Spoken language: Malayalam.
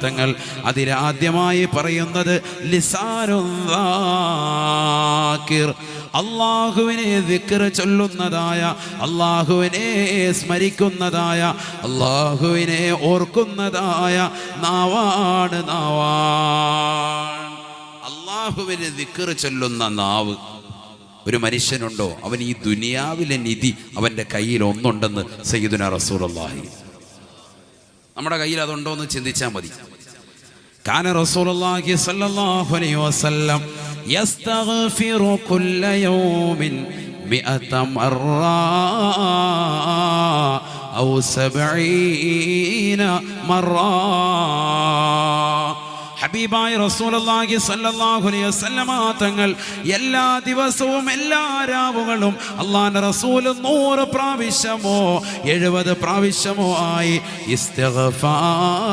തങ്ങൾ അതിലാദ്യമായി പറയുന്നത് അള്ളാഹുവിനെ ദിക്ർ ചൊല്ലുന്നതായ, അള്ളാഹുവിനെ സ്മരിക്കുന്നതായ, അള്ളാഹുവിനെ ഓർക്കുന്നതായ നാവാണ്. അള്ളാഹുവിനെ ദിക്ർ ചൊല്ലുന്ന നാവ്. ഒരു മനുഷ്യനുണ്ടോ അവൻ ഈ ദുനിയാവിലെ നിധി അവൻ്റെ കയ്യിൽ ഒന്നുണ്ടെന്ന് സയ്യിദുനാ റസൂലുള്ളാഹി. നമ്മുടെ കയ്യിൽ അതുണ്ടോ എന്ന് ചിന്തിച്ചാൽ മതി. കാന റസൂലുള്ളാഹി സ്വല്ലല്ലാഹു അലൈഹി വസല്ലം യസ്തഗ്ഫിറു കുല്ല യൗമിൻ 100 മർറ ഔ 70 മർറ. ഹബീബായ റസൂലുള്ളാഹി സ്വല്ലല്ലാഹു അലൈഹി വസല്ലമ തങ്ങൾ എല്ലാ ദിവസവും എല്ലാ രാവുകളും അല്ലാഹുവിന്റെ റസൂൽ 100 പ്രാവശ്യമോ 70 പ്രാവശ്യമോ ആയി ഇസ്തിഗ്ഫാർ